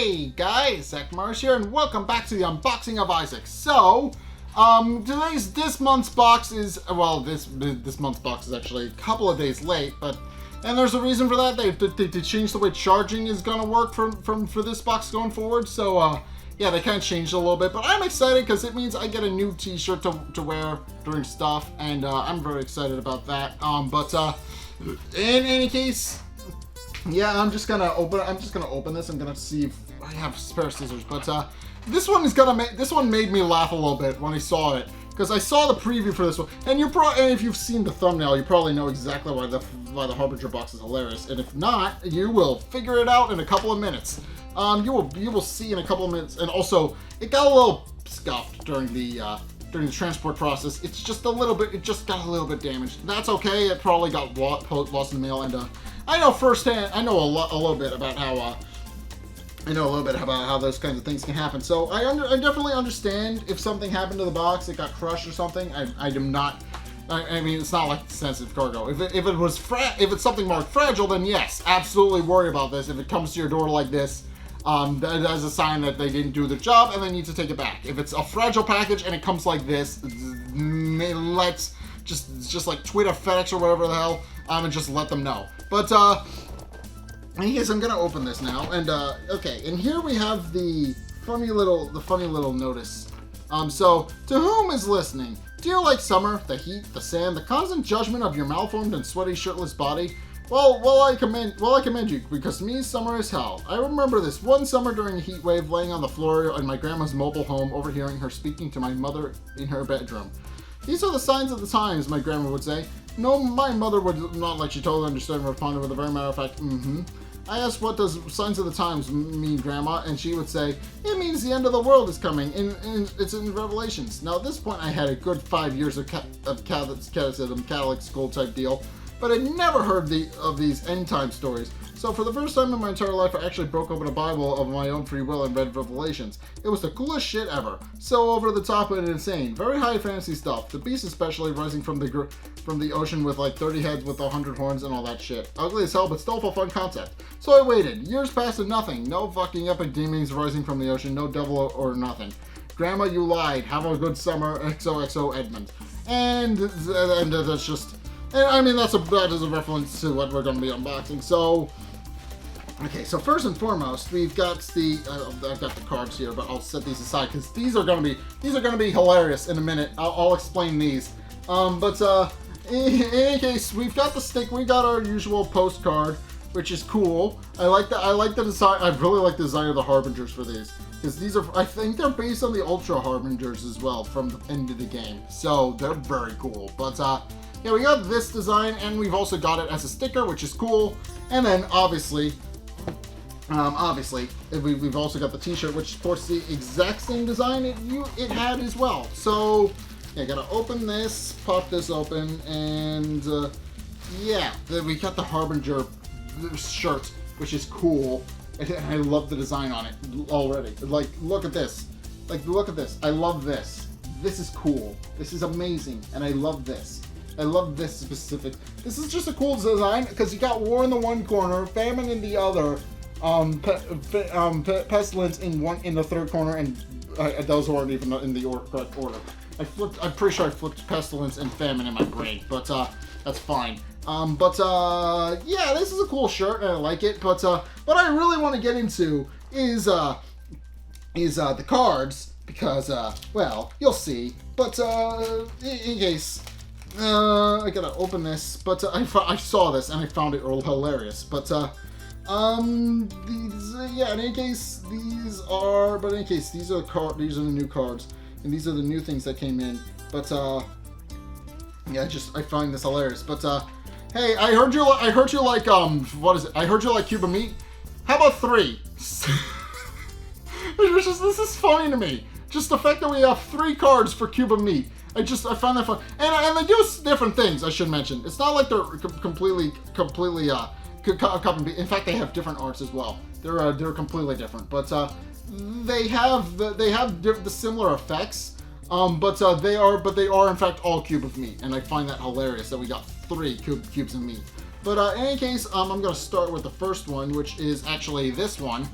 Hey guys, Zack here, and welcome back to the unboxing of Isaac. So, this month's box is, well, this month's box is actually a couple of days late, and there's a reason for that. They changed the way charging is gonna work for this box going forward. So, yeah, they kind of changed it a little bit, but I'm excited because it means I get a new T-shirt to wear during stuff, and I'm very excited about that. In any case. Yeah, I'm just gonna open this. I'm gonna see if I have spare scissors. But this one made me laugh a little bit when I saw it, because I saw the preview for this one, and if you've seen the thumbnail, you probably know exactly why the Harbinger box is hilarious. And if not, you will figure it out in a couple of minutes. You will see in a couple of minutes. And also, it got a little scuffed during the transport process. It just got a little bit damaged. That's okay. It probably got lost in the mail, and I know firsthand. I know a little bit about how those kinds of things can happen. So I definitely understand if something happened to the box, it got crushed or something. I mean, it's not like sensitive cargo. If it's something marked fragile, then yes, absolutely worry about this. If it comes to your door like this, that is a sign that they didn't do their job and they need to take it back. If it's a fragile package and it comes like this, let's just like tweet or FedEx or whatever the hell, and just let them know. But anyways, I'm gonna open this now, and okay, and here we have the funny little notice. So to whom is listening? Do you like summer, the heat, the sand, the constant judgment of your malformed and sweaty shirtless body? Well, I commend you, because to me, summer is hell. I remember this one summer during a heat wave, laying on the floor in my grandma's mobile home, overhearing her speaking to my mother in her bedroom. These are the signs of the times, my grandma would say. No, my mother would not let you totally understand and respond with a very matter of fact, I asked, what does signs of the times mean, Grandma? And she would say, it means the end of the world is coming, and it's in Revelations. Now, at this point, I had a good 5 years of Catholic school type deal, but I never heard of these end time stories. So for the first time in my entire life, I actually broke open a Bible of my own free will and read Revelations. It was the coolest shit ever. So over the top and insane. Very high fantasy stuff. The beast especially rising from the ocean with like 30 heads with 100 horns and all that shit. Ugly as hell, but still a fun concept. So I waited. Years passed and nothing. No fucking epic demons rising from the ocean. No devil or nothing. Grandma, you lied. Have a good summer. XOXO Edmund. And that's just... And I mean, that is a reference to what we're going to be unboxing. So... Okay, so first and foremost, we've got I've got the cards here, but I'll set these aside because these are gonna be hilarious in a minute. I'll explain these. In any case, we've got the stick. We got our usual postcard, which is cool. I like the design. I really like the design of the Harbingers for these, because I think they're based on the Ultra Harbingers as well from the end of the game. So they're very cool. But yeah, we got this design, and we've also got it as a sticker, which is cool. And then obviously, we've also got the T-shirt, which sports the exact same design it had as well. So, yeah, gotta open this, pop this open, and yeah, we got the Harbinger shirt, which is cool. I love the design on it already. Like, look at this. Like, look at this. I love this. This is cool. This is amazing, and I love this. I love this specific. This is just a cool design because you got war in the one corner, famine in the other. Pestilence in the third corner, and those weren't even in the correct order. I'm pretty sure I flipped pestilence and famine in my brain, but that's fine. Yeah, this is a cool shirt and I like it. But what I really want to get into is the cards, because well, you'll see. But in case. I gotta open this, but I saw this and I found it hilarious. But yeah. In any case, these are the new cards, and these are the new things that came in. But yeah, I find this hilarious. But hey, I heard you like what is it? I heard you like Cuban meat. How about 3? This is funny to me. Just the fact that we have 3 cards for Cuban meat. I find that fun, and they do different things. I should mention. It's not like they're completely copy. In fact, they have different arts as well. They're completely different, but they have the similar effects. But they are in fact all cube of meat, and I find that hilarious that we got 3 cubes of meat. But in any case, I'm gonna start with the first one, which is actually this one.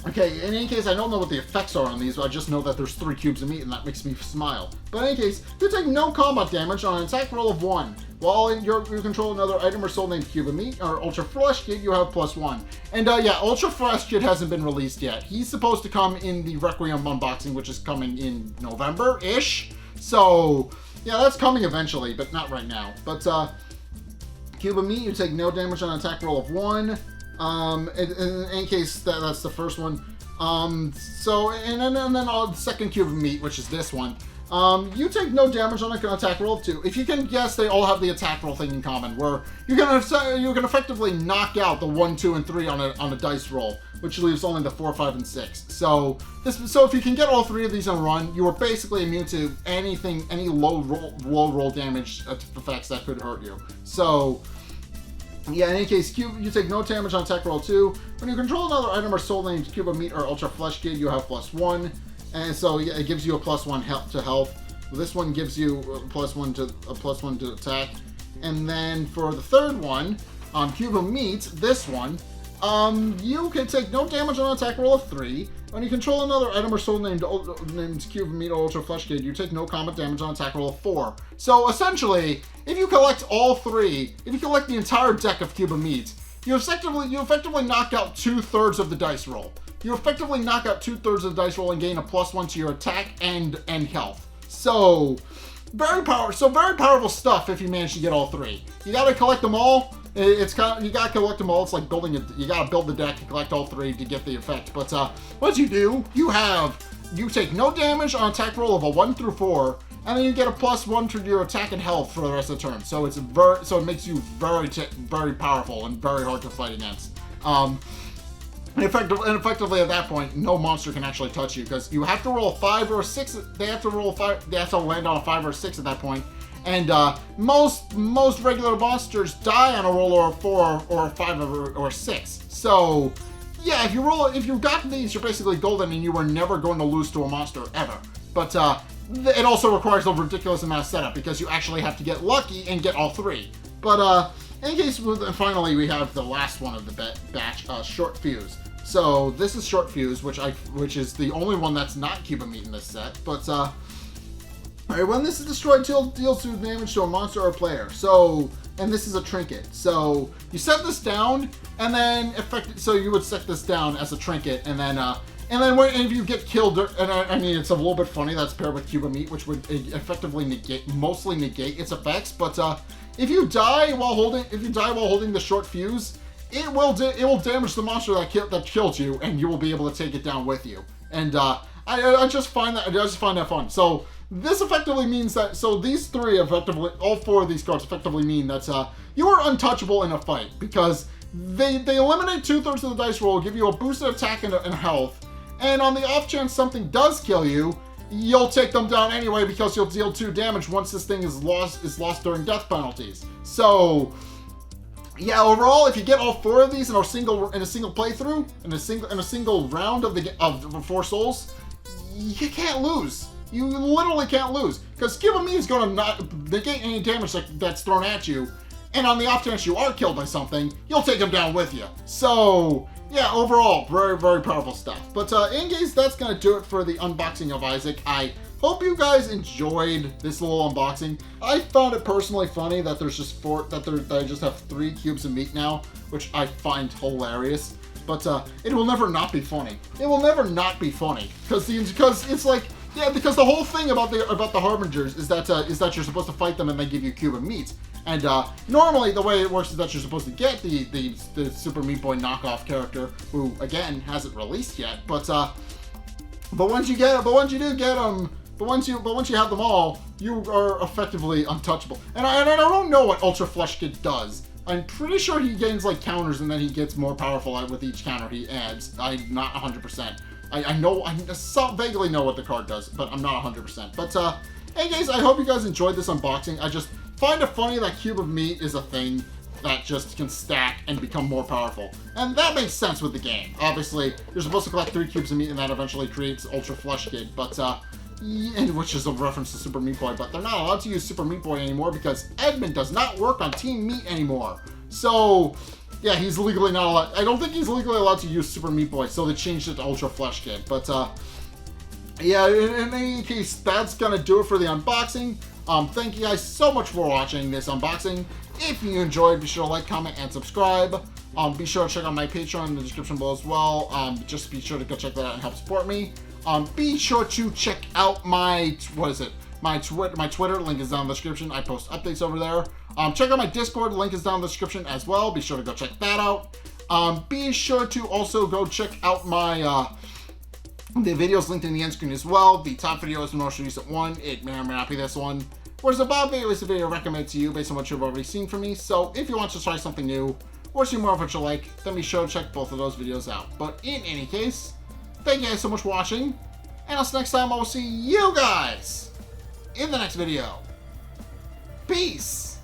Okay, in any case, I don't know what the effects are on these, but I just know that there's 3 cubes of meat, and that makes me smile. But in any case, you take no combat damage on an attack roll of 1. While you control another item or soul named cube of meat, or Ultra Flesh Kid, you have +1. And yeah, Ultra Flesh Kid hasn't been released yet. He's supposed to come in the Requiem unboxing, which is coming in November-ish. So, yeah, that's coming eventually, but not right now. But, cube of meat, you take no damage on an attack roll of 1. In any case, that's the first one. And then the second cube of meat, which is this one. You take no damage on an attack roll of 2. If you can guess, they all have the attack roll thing in common, where you can effectively knock out the 1, 2, and 3 on a dice roll, which leaves only the 4, 5, and 6. So if you can get all 3 of these in a run, you are basically immune to any low roll damage effects that could hurt you. So. Yeah, in any case, you take no damage on attack roll 2. When you control another item or soul named cube of meat or Ultra Flesh Kid, you have +1. And so yeah, it gives you a +1 to health. This one gives you a +1 to attack. And then for the third one, on cube of meat, this one, you can take no damage on attack roll of 3. When you control another item or soul named cube of meat or Ultra Flesh Kid, you take no combat damage on attack roll of 4. So essentially, if you collect all 3, if you collect the entire deck of cube of meat, you effectively knock out 2/3 of the dice roll. You effectively knock out 2/3 of the dice roll and gain a +1 to your attack and health. So very powerful stuff if you manage to get all 3. You gotta collect them all. You gotta collect them all. It's like you gotta build the deck to collect all 3 to get the effect. But once you do, you take no damage on attack roll of a 1 through 4, and then you get a +1 to your attack and health for the rest of the turn. So it makes you very powerful and very hard to fight against. And effectively at that point, no monster can actually touch you because you have to roll a 5 or a 6. They have to land on a 5 or a 6 at that point. And most regular monsters die on a roll or a 4 or a 5 or a 6. So yeah, if you got these, you're basically golden, and you were never going to lose to a monster ever. But it also requires a ridiculous amount of setup because you actually have to get lucky and get all 3. But in case, finally we have the last one of the batch, Short Fuse. So this is Short Fuse, which is the only one that's not cube of meat in this set. But alright, when this is destroyed, deals 2 damage to a monster or player. So, and this is a trinket. So you set this down, and then so you would set this down as a trinket, and then if you get killed, and I mean it's a little bit funny that's paired with cube of meat, which would effectively mostly negate its effects. But if you die while holding the Short Fuse, it will damage the monster that killed you, and you will be able to take it down with you. And I just find that fun. So this effectively means that, these 3 effectively, all 4 of these cards effectively mean that you are untouchable in a fight, because they eliminate 2/3 of the dice roll, give you a boosted attack and health, and on the off chance something does kill you, you'll take them down anyway because you'll deal 2 damage once this thing is lost during death penalties. So yeah, overall, if you get all 4 of these in a single playthrough, in a single round of 4 souls, you can't lose. You literally can't lose, because cube of meat is going to not negate any damage that's thrown at you, and on the off chance you are killed by something, you'll take them down with you. So yeah, overall, very, very powerful stuff. But in case, that's going to do it for the unboxing of Isaac. I hope you guys enjoyed this little unboxing. I found it personally funny that there's just that I just have 3 cubes of meat now, which I find hilarious. But it will never not be funny. It will never not be funny, because it's like, yeah, because the whole thing about the Harbingers is that you're supposed to fight them and they give you a cube of meat. And normally the way it works is that you're supposed to get the Super Meat Boy knockoff character, who again hasn't released yet. But once you have them all, you are effectively untouchable. And I don't know what Ultra Flesh Kid does. I'm pretty sure he gains like counters, and then he gets more powerful with each counter he adds. I'm not 100%. I vaguely know what the card does, but I'm not 100%. But hey guys, I hope you guys enjoyed this unboxing. I just find it funny that cube of meat is a thing that just can stack and become more powerful. And that makes sense with the game. Obviously, you're supposed to collect 3 cubes of meat, and that eventually creates Ultra Flesh Kid, but which is a reference to Super Meat Boy, but they're not allowed to use Super Meat Boy anymore because Edmund does not work on Team Meat anymore. So Yeah, he's legally not allowed. I don't think he's legally allowed to use Super Meat Boy, so they changed it to Ultra Flesh Kid. But, yeah, in any case, that's gonna do it for the unboxing. Thank you guys so much for watching this unboxing. If you enjoyed, be sure to like, comment, and subscribe. Be sure to check out my Patreon in the description below as well. Just be sure to go check that out and help support me. Be sure to check out my, my Twitter, link is down in the description. I post updates over there. Check out my Discord, link is down in the description as well. Be sure to go check that out. Be sure to also go check out my the videos linked in the end screen as well. The top video is the most recent one. It may or may not be this one. Whereas the bottom video is the video recommended to you based on what you've already seen from me. So if you want to try something new or see more of what you like, then be sure to check both of those videos out. But in any case, thank you guys so much for watching. And until next time, I will see you guys in the next video. Peace!